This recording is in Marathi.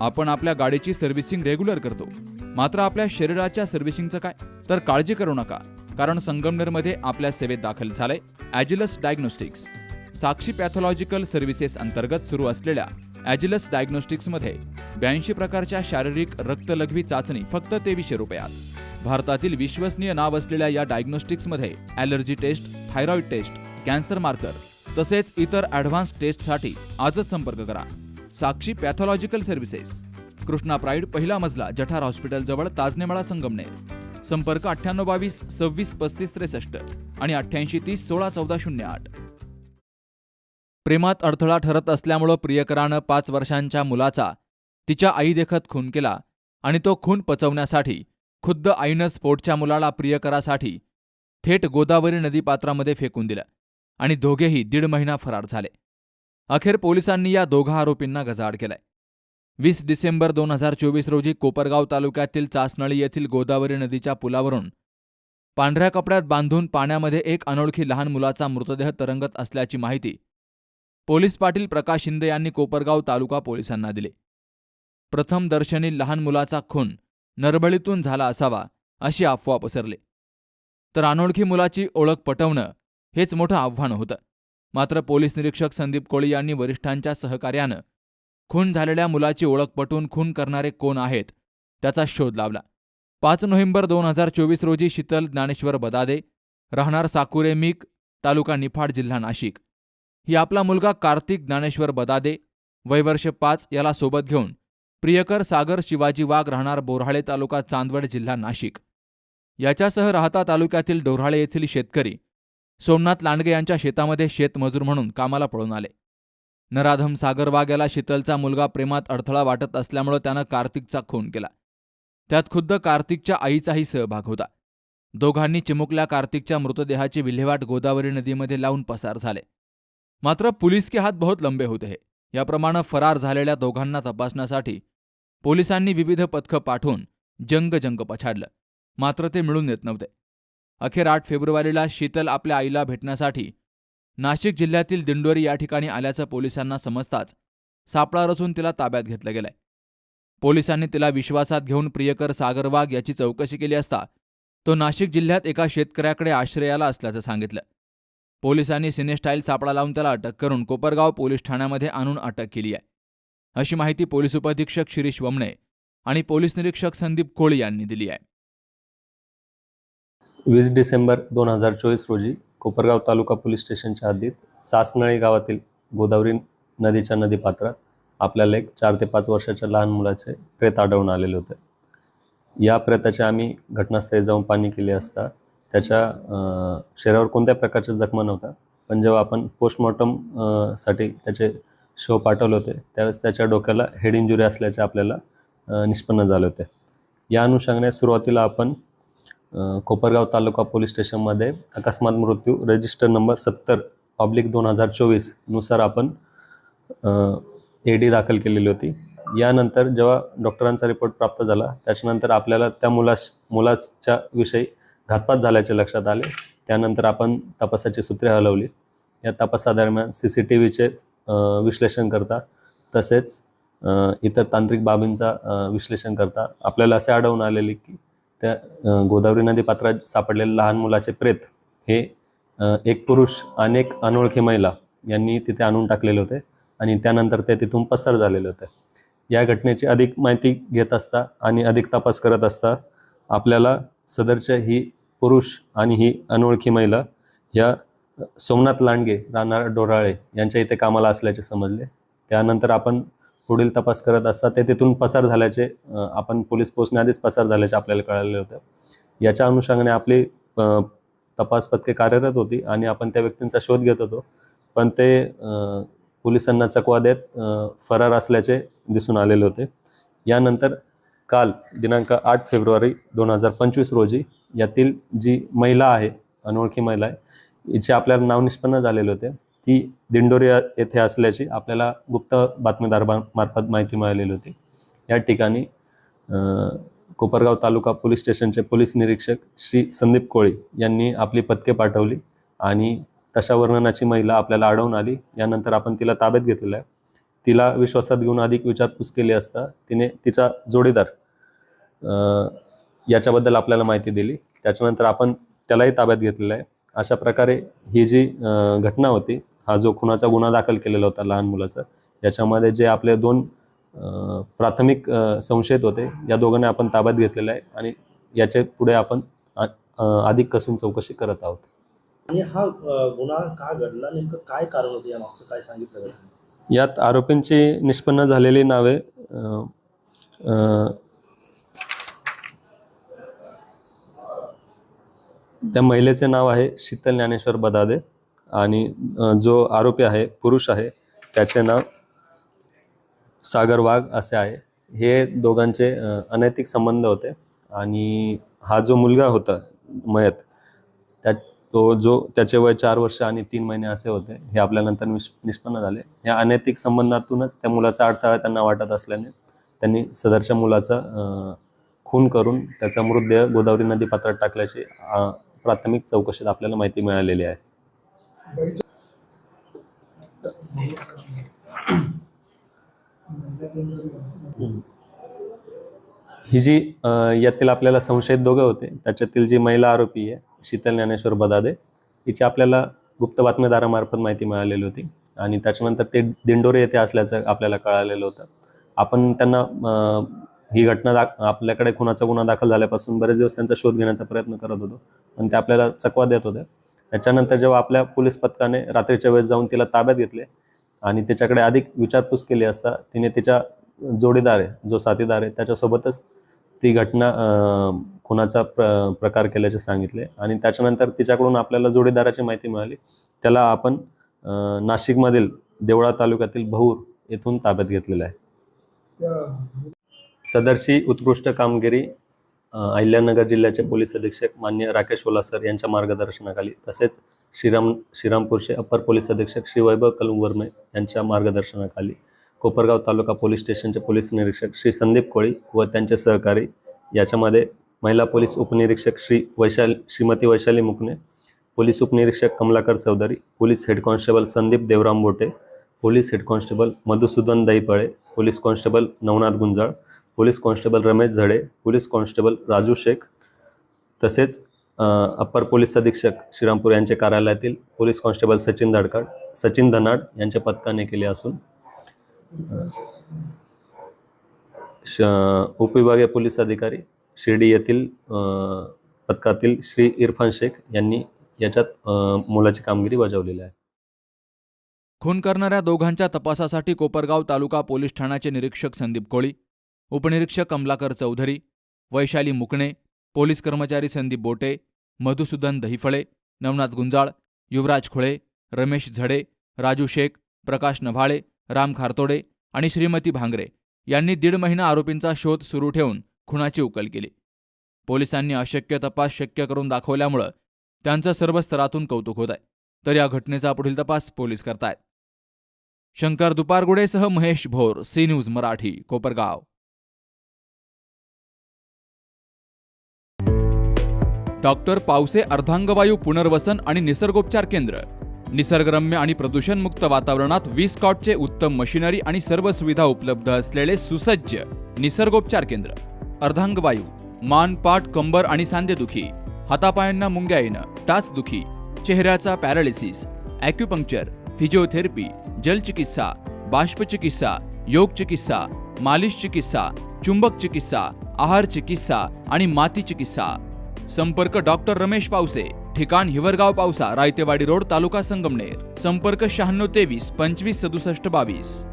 आपण आपल्या गाडीची सर्व्हिसिंग रेग्युलर करतो, मात्र आपल्या शरीराच्या सर्व्हिसिंगचं काय? तर काळजी करू नका, कारण संगमनेरमध्ये आपल्या सेवेत दाखल झालंय ॲजिलस डायग्नोस्टिक्स. साक्षी पॅथॉलॉजिकल सर्व्हिसेस अंतर्गत सुरू असलेल्या ॲजिलस डायग्नोस्टिक्समध्ये 82 प्रकारच्या शारीरिक रक्तलघवी चाचणी फक्त 2300 रुपयात. भारतातील विश्वसनीय नाव असलेल्या या डायग्नोस्टिक्समध्ये allergy test, thyroid test, cancer marker तसेच इतर ॲडव्हान्स टेस्टसाठी आजच संपर्क करा. Sakshi pathological services, Krishna Pride, पहिला मजला, जठार हॉस्पिटल जवळ, ताजनेमाळा, संगमनेर. संपर्क 9822 26 35 63 आणि 8830 16 14 08. प्रेमात अडथळा ठरत असल्यामुळं प्रियकरानं 5 वर्षांच्या मुलाचा तिच्या आईदेखत खून केला आणि तो खून पचवण्यासाठी खुद्द आईनंच पोटच्या मुलाला प्रियकरासाठी थेट गोदावरी नदीपात्रामध्ये फेकून दिलं आणि दोघेही 1.5 महिना फरार झाले. अखेर पोलिसांनी या दोघा आरोपींना गजाआड केलाय. 20 डिसेंबर 2024 रोजी कोपरगाव तालुक्यातील चासनळी येथील गोदावरी नदीच्या पुलावरून पांढऱ्या कपड्यात बांधून पाण्यामध्ये एक अनोळखी लहान मुलाचा मृतदेह तरंगत असल्याची माहिती पोलीस पाटील प्रकाश शिंदे यांनी कोपरगाव तालुका पोलिसांना दिली. प्रथम दर्शनी लहान मुलाचा खून नरबळीतून झाला असावा अशी अफवा पसरली, तर अनोळखी मुलाची ओळख पटवणं हेच मोठं आव्हान होतं. मात्र पोलीस निरीक्षक संदीप कोळी यांनी वरिष्ठांच्या सहकार्यानं खून झालेल्या मुलाची ओळख पटवून खून करणारे कोण आहेत त्याचा शोध लावला. 5 नोव्हेंबर 2024 रोजी शीतल ज्ञानेश्वर बदादे, राहणार साकुरे मीक, तालुका निफाड, जिल्हा नाशिक, ही आपला मुलगा कार्तिक ज्ञानेश्वर बदादे, वय वर्ष 5 याला सोबत घेऊन प्रियकर सागर शिवाजी वाघ, राहणार बोऱ्हाळे, तालुका चांदवड, जिल्हा नाशिक, याच्यासह राहता तालुक्यातील डोऱ्हाळे येथील शेतकरी सोमनाथ लांडगे यांच्या शेतामध्ये शेतमजूर म्हणून कामाला पळून आले. नराधम सागर वाघ याला शीतलचा मुलगा प्रेमात अडथळा वाटत असल्यामुळे त्यानं कार्तिकचा खून केला. त्यात खुद्द कार्तिकच्या आईचाही सहभाग होता. दोघांनी चिमुकल्या कार्तिकच्या मृतदेहाची विल्हेवाट गोदावरी नदीमध्ये लावून पसार झाले. मात्र पुलिस के हात बहुत लंबे होते हैं, याप्रमाणे फरार झालेल्या दोघांना तपासण्यासाठी पोलिसांनी विविध पथकं पाठवून जंग पछाडलं, मात्र ते मिळून येत नव्हते. अखेर 8 फेब्रुवारीला शीतल आपल्या आईला भेटण्यासाठी नाशिक जिल्ह्यातील दिंडोरी या ठिकाणी आल्याचं पोलिसांना समजताच सापळा रचून तिला ताब्यात घेतलं गेलंय. पोलिसांनी तिला विश्वासात घेऊन प्रियकर सागर वाघ याची चौकशी केली असता तो नाशिक जिल्ह्यात एका शेतकऱ्याकडे आश्रयाला असल्याचं सांगितलं. पोलिसांनी सिनेस्टाईल सापळा लावून त्याला अटक करून कोपरगाव पोलीस ठाण्यामध्ये आणून अटक केली आहे, अशी माहिती पोलीस उपअधीक्षक शिरीष वमणे आणि पोलीस निरीक्षक संदीप कोळी यांनी दिली आहे. 20 डिसेंबर 2024 रोजी कोपरगाव तालुका पोलीस स्टेशनच्या हद्दीत चासनळी गावातील गोदावरी नदीच्या नदीपात्रात आपल्याला एक 4 ते 5 वर्षाच्या लहान मुलाचे प्रेत आढळून आलेले होते. या प्रेताची आम्ही घटनास्थळी जाऊन पाहणी केली असता त्याच्या शरीरावर कोणत्या प्रकारच्या जखमा नव्हत्या, पण जेव्हा आपण पोस्टमॉर्टम साठी त्याचे शव पाठवले होते त्यावेळेस त्याच्या डोक्याला हेड इंजुरी असल्याचे आपल्याला निष्पन्न झाले होते. या अनुषंगाने सुरुवातीला आपण कोपरगाव तालुका पोलीस स्टेशनमध्ये अकस्मात मृत्यू रजिस्टर नंबर 70/2024 नुसार आपण AD दाखल केलेली होती. यानंतर जेव्हा डॉक्टरांचा रिपोर्ट प्राप्त झाला त्याच्यानंतर आपल्याला त्या मुलाच्या विषयी घातपात झाल्याचे लक्षात आले. त्यानंतर आपण तपासाची सूत्रे हलवली. या तपासादरम्यान CCTVचे विश्लेषण करता तसेच इतर तांत्रिक बाबींचा विश्लेषण करता आपल्याला असे आढळून आलेले की त्या गोदावरी नदी पात्रात सापडलेले लहान मुलाचे प्रेत हे एक पुरुष आणि एक अनोळखी महिला यांनी तिथे आणून टाकलेले होते आणि त्यानंतर ते तिथून पसार झालेले होते. या घटनेची अधिक माहिती घेत असता आणि अधिक तपास करत असता आपल्याला सदरच्या ही पुरुष आणि ही अनोळखी महिला ह्या सोमनाथ लांडगे, राहणार डोराळे यांच्या इथे कामाला असल्याचे समजले. त्यानंतर आपण पुढील तपास करत असता ते तिथून पसार झाल्याचे आपण पोलीस पोहोचण्याआधीच पसार झाल्याचे आपल्याला कळाले होते. याच्या अनुषंगाने आपली तपास पथके कार्यरत होती आणि आपण त्या व्यक्तींचा शोध घेत होतो, पण ते पोलिसांना चकवा देत फरार असल्याचे दिसून आलेले होते. यानंतर काल दिनांक 8 फेब्रुवारी 2025 रोजी यातील जी महिला आहे, अनोळखी महिला आहे, हिचे आपल्याला नाव निष्पन्न झालेले होते. ती दिंडोरी येथे असल्याची आपल्याला गुप्त बातमीदारामार्फत माहिती मिळालेली होती. या ठिकाणी कोपरगाव तालुका पोलीस स्टेशनचे पोलीस निरीक्षक श्री संदीप कोळी यांनी आपली पथके पाठवली आणि तशा वर्णनाची महिला आपल्याला आढळून आली. यानंतर आपण तिला ताब्यात घेतलेलं आहे तिला विश्वासात घेऊन अधिक विचारपूस केली असता तिने तिचा जोडीदार याच्याबद्दल आपल्याला माहिती दिली. त्याच्यानंतर आपण त्यालाही ताब्यात घेतलेलं आहे. अशा प्रकारे ही जी घटना होती, हा जो खुनाचा गुन्हा दाखल केलेला होता लहान मुलाचा, याच्यामध्ये जे आपले 2 प्राथमिक संशयित होते, या दोघांना आपण ताब्यात घेतलेलं आहे आणि याच्या पुढे आपण अधिक कसून चौकशी करत आहोत. आणि हा गुन्हा का घडला, नेमकं काय कारण होतं, या मागचं काय सांगितलं जातं? यात आरोपींची निष्पन्न झालेली नावे त्या महिलेचे नाव आहे शीतल ज्ञानेश्वर बदादे आणि जो आरोपी आहे पुरुष आहे त्याचे नाव सागर वाघ असे आहे. हे दोघांचे अनैतिक संबंध होते आणि हा जो मुलगा होता मयत त्याचे वय 4 वर्ष आणि 3 महिने असे होते. हे आपल्यानंतर निष्पन्न झाले. या अनैतिक संबंधातूनच त्या मुलाचा अडथळा त्यांना वाटत असल्याने त्यांनी सदरच्या मुलाचा खून करून त्याचा मृतदेह गोदावरी नदी पात्रात टाकल्याची प्राथमिक चौकशीत आपल्याला माहिती मिळालेली आहे. ही जी यातील आपल्याला संशयित दोघं होते, त्याच्यातील जी महिला आरोपी आहे शीतल ज्ञानेश्वर बदादे, हिची आपल्याला गुप्त बातमीदारामार्फत माहिती मिळालेली होती आणि त्याच्यानंतर ते दिंडोरे येथे असल्याचं आपल्याला कळालेलं होतं. आपण त्यांना ही घटना आपल्याकडे खुनाचा गुन्हा दाखल झाल्यापासून बरेच दिवस त्यांचा शोध घेण्याचा प्रयत्न करत होतो, पण ते आपल्याला चकवा देत होते. त्याच्यानंतर जेव्हा आपल्या पोलीस पथकाने रात्रीच्या वेळेस जाऊन तिला ताब्यात घेतले आणि त्याच्याकडे अधिक विचारपूस केली असता तिने तिच्या जोडीदार आहे, जो साथीदार आहे, त्याच्यासोबतच ती घटना खुनाचा प्रकार केल्याचे सांगितले आणि त्याच्यानंतर तिच्याकडून आपल्याला जोडीदाराची माहिती मिळाली. त्याला आपण नाशिकमधील देवळा तालुक्यातील भौर येथून ताब्यात घेतलेला आहे. सदरची उत्कृष्ट कामगिरी अहिल्यानगर जिल्ह्याचे पोलीस अधीक्षक मान्य राकेश ओलासर यांच्या मार्गदर्शनाखाली, तसेच श्रीरामपूरचे अप्पर पोलीस अधीक्षक श्री वैभव कलुवर्मे यांच्या मार्गदर्शनाखाली कोपरगाव तालुका पोलीस स्टेशनचे पोलीस निरीक्षक श्री संदीप कोळी व त्यांचे सहकारी, याच्यामध्ये महिला पोलीस उपनिरीक्षक श्रीमती वैशाली मुकणे, पोलीस उपनिरीक्षक Kamlakar Chaudhari, police head constable Sandeep Devram Bote, police head constable Madhusudan Dahiphale, police constable Navnath Gunjal, police constable Ramesh Zade, police constable Raju Shaikh, तसेच अप्पर पोलीस अधीक्षक श्रीरामपूर यांचे कार्यालयातील पोलीस कॉन्स्टेबल सचिन धनाड यांच्या पथकाने केले असून उपविभागीय पोलीस अधिकारी शिर्डी येथील पथकातील श्री इरफान शेख यांनी याच्यात मोलाची कामगिरी बजावलेली आहे. खून करणाऱ्या दोघांच्या तपासासाठी कोपरगाव तालुका पोलीस ठाण्याचे निरीक्षक संदीप कोळी, उपनिरीक्षक कमलाकर चौधरी, वैशाली मुकणे, पोलीस कर्मचारी संदीप बोटे, मधुसूदन दहीफळे, नवनाथ गुंजाळ, युवराज खुळे, रमेश झडे, राजू शेख, प्रकाश नभाळे, राम खारतोडे आणि श्रीमती भांगरे यांनी 1.5 महिना आरोपींचा शोध सुरू ठेवून खुनाची उकल केली. पोलिसांनी अशक्य तपास शक्य करून दाखवल्यामुळं त्यांचं सर्व स्तरातून कौतुक होत आहे. तर या घटनेचा पुढील तपास पोलीस करतायत. शंकर दुपारगुडेसह Mahesh Bhor, C news Marathi, Kopargaon. Doctor Pawase अर्धांगवायू पुनर्वसन आणि निसर्गोपचार केंद्र. निसर्गरम्य आणि प्रदूषणमुक्त वातावरणात 20 कॉटचे उत्तम मशिनरी आणि सर्व सुविधा उपलब्ध असलेले सुसज्ज निसर्गोपचार केंद्र. अर्धांगवायू, मान, पाठ, कंबर आणि सांधेदुखी, हातापायांना मुंग्या येणं, टाचदुखी, चेहऱ्याचा पॅरालिसिस, ॲक्युपंक्चर, फिजिओथेरपी, जलचिकित्सा, बाष्पचिकित्सा, योग चिकित्सा, मालिश चिकित्सा, चुंबक चिकित्सा, आहार चिकित्सा आणि माती चिकित्सा. संपर्क डॉक्टर रमेश पावसे, ठिकाण हिवरगाव पावसा, रायतेवाडी रोड, तालुका संगमनेर. संपर्क 9623 25 67 22.